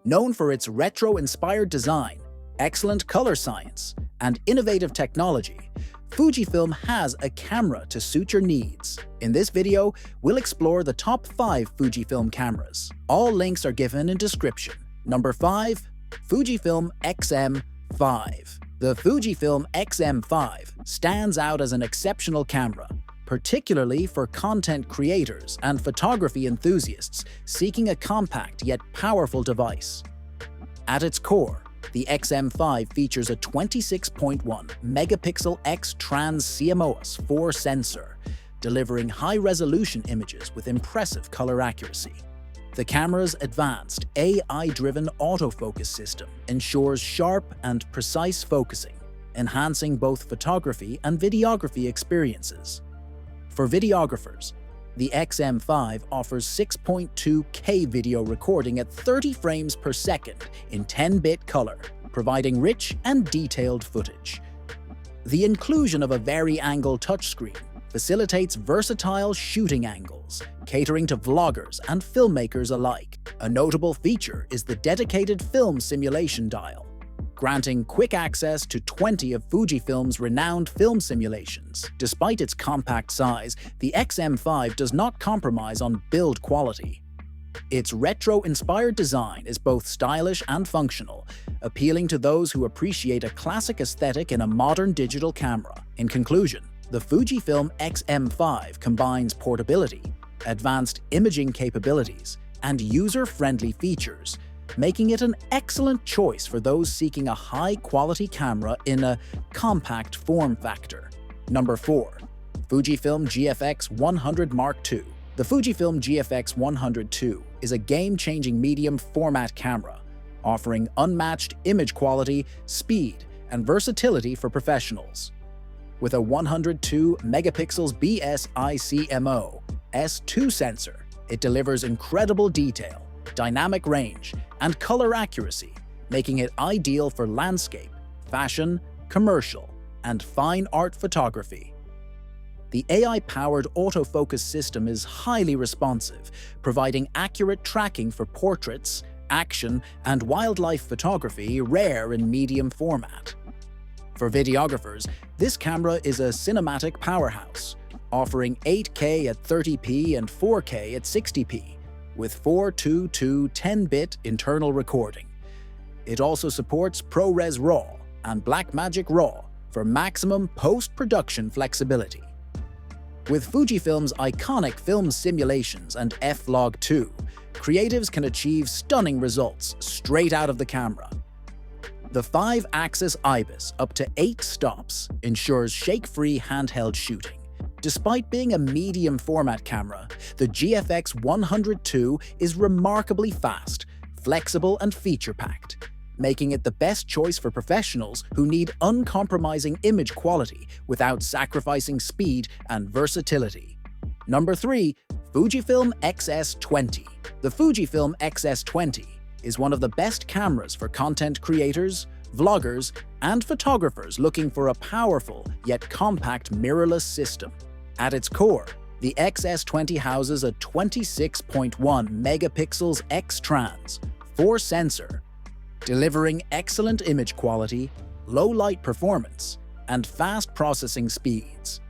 Known for its retro-inspired design, excellent color science, and innovative technology, Fujifilm has a camera to suit your needs. In this video, we'll explore the top 5 Fujifilm cameras. All links are given in description. Number 5. Fujifilm X-M5. The Fujifilm X-M5 stands out as an exceptional camera, particularly for content creators and photography enthusiasts seeking a compact yet powerful device. At its core, the X-M5 features a 26.1 megapixel X-Trans CMOS 4 sensor, delivering high-resolution images with impressive color accuracy. The camera's advanced AI-driven autofocus system ensures sharp and precise focusing, enhancing both photography and videography experiences. For videographers, the X-M5 offers 6.2K video recording at 30 frames per second in 10-bit color, providing rich and detailed footage. The inclusion of a vari-angle touchscreen facilitates versatile shooting angles, catering to vloggers and filmmakers alike. A notable feature is the dedicated film simulation dial, granting quick access to 20 of Fujifilm's renowned film simulations. Despite its compact size, the X-M5 does not compromise on build quality. Its retro-inspired design is both stylish and functional, appealing to those who appreciate a classic aesthetic in a modern digital camera. In conclusion, the Fujifilm X-M5 combines portability, advanced imaging capabilities, and user-friendly features, making it an excellent choice for those seeking a high-quality camera in a compact form factor. Number 4. Fujifilm GFX 100 Mark II. The Fujifilm GFX 100 II is a game-changing medium format camera, offering unmatched image quality, speed, and versatility for professionals. With a 102 megapixels BSICMO S2 sensor, it delivers incredible detail, dynamic range, and color accuracy, making it ideal for landscape, fashion, commercial, and fine art photography. The AI-powered autofocus system is highly responsive, providing accurate tracking for portraits, action, and wildlife photography rare in medium format. For videographers, this camera is a cinematic powerhouse, offering 8K at 30p and 4K at 60p, with 422 10-bit internal recording. It also supports ProRes RAW and Blackmagic RAW for maximum post-production flexibility. With Fujifilm's iconic film simulations and F-Log 2, creatives can achieve stunning results straight out of the camera. The 5-axis IBIS up to 8 stops ensures shake-free handheld shooting. Despite being a medium format camera, the GFX 100 II is remarkably fast, flexible, and feature-packed, making it the best choice for professionals who need uncompromising image quality without sacrificing speed and versatility. Number 3. Fujifilm XS20. The Fujifilm XS20 is one of the best cameras for content creators, vloggers, and photographers looking for a powerful yet compact mirrorless system. At its core, the XS20 houses a 26.1 megapixels X-Trans 4 sensor, delivering excellent image quality, low light performance, and fast processing speeds.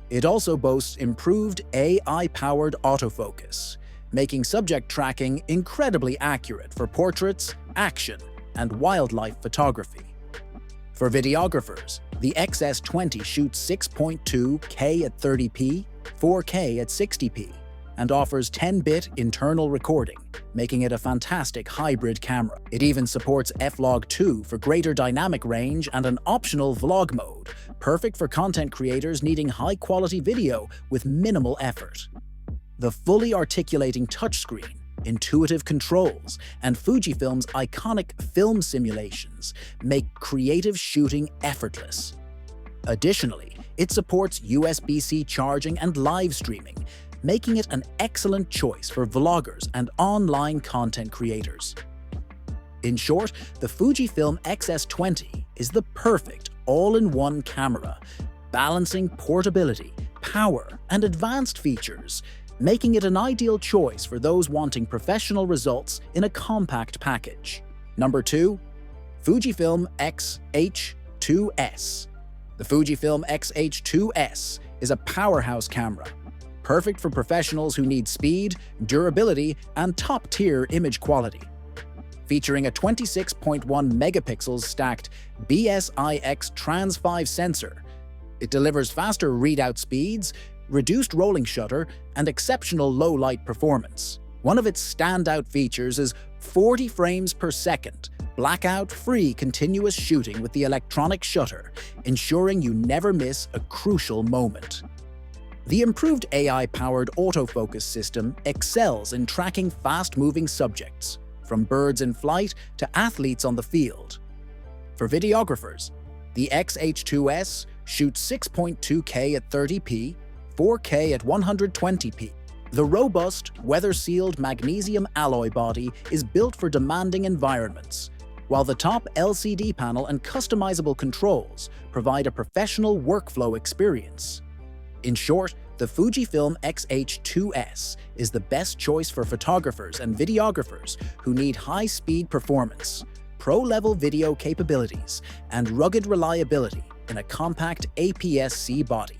It also boasts improved AI-powered autofocus, making subject tracking incredibly accurate for portraits, action, and wildlife photography. For videographers, the XS20 shoots 6.2K at 30p, 4K at 60p, and offers 10-bit internal recording, making it a fantastic hybrid camera. It even supports F-Log 2 for greater dynamic range and an optional vlog mode, perfect for content creators needing high-quality video with minimal effort. The fully articulating touchscreen, intuitive controls, and Fujifilm's iconic film simulations make creative shooting effortless. Additionally, it supports USB-C charging and live streaming, making it an excellent choice for vloggers and online content creators. In short, the Fujifilm XS20 is the perfect all-in-one camera, balancing portability, power, and advanced features, making it an ideal choice for those wanting professional results in a compact package. Number 2. Fujifilm X-H2S. The Fujifilm X-H2S is a powerhouse camera, perfect for professionals who need speed, durability, and top-tier image quality. Featuring a 26.1 megapixels stacked BSIX Trans 5 sensor, it delivers faster readout speeds, reduced rolling shutter, and exceptional low-light performance. One of its standout features is 40 frames per second, blackout-free continuous shooting with the electronic shutter, ensuring you never miss a crucial moment. The improved AI-powered autofocus system excels in tracking fast-moving subjects, from birds in flight to athletes on the field. For videographers, the X-H2S shoots 6.2K at 30p, 4K at 120p. The robust, weather-sealed magnesium alloy body is built for demanding environments, while the top LCD panel and customizable controls provide a professional workflow experience. In short, the Fujifilm X-H2S is the best choice for photographers and videographers who need high-speed performance, pro-level video capabilities, and rugged reliability in a compact APS-C body.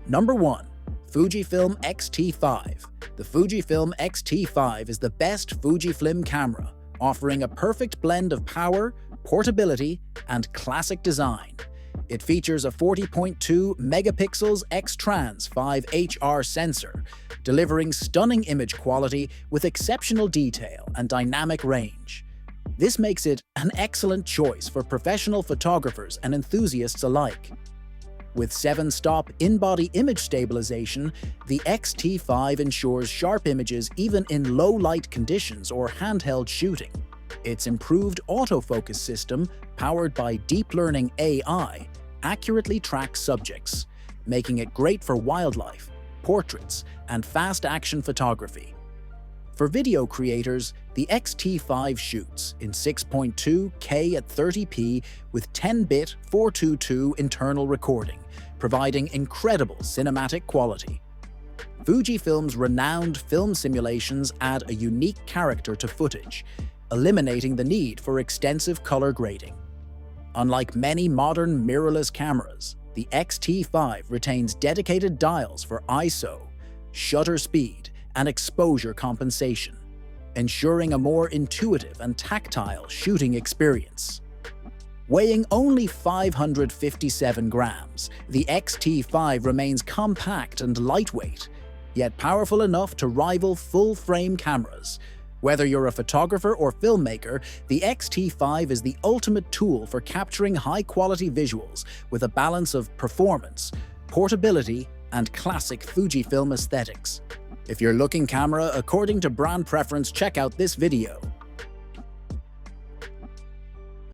Number 1. Fujifilm X-T5. The Fujifilm X-T5 is the best Fujifilm camera, offering a perfect blend of power, portability, and classic design. It features a 40.2 megapixels X-Trans 5 HR sensor, delivering stunning image quality with exceptional detail and dynamic range. This makes it an excellent choice for professional photographers and enthusiasts alike. With 7-stop in-body image stabilization, the X-T5 ensures sharp images even in low-light conditions or handheld shooting. Its improved autofocus system, powered by deep learning AI, accurately tracks subjects, making it great for wildlife, portraits, and fast-action photography. For video creators, the X-T5 shoots in 6.2K at 30p with 10-bit 422 internal recording, providing incredible cinematic quality. Fujifilm's renowned film simulations add a unique character to footage, eliminating the need for extensive color grading. Unlike many modern mirrorless cameras, the X-T5 retains dedicated dials for ISO, shutter speed, and exposure compensation, ensuring a more intuitive and tactile shooting experience. Weighing only 557 grams, the X-T5 remains compact and lightweight, yet powerful enough to rival full-frame cameras. Whether you're a photographer or filmmaker, the X-T5 is the ultimate tool for capturing high-quality visuals with a balance of performance, portability, and classic Fujifilm aesthetics. If you're looking camera according to brand preference, check out this video.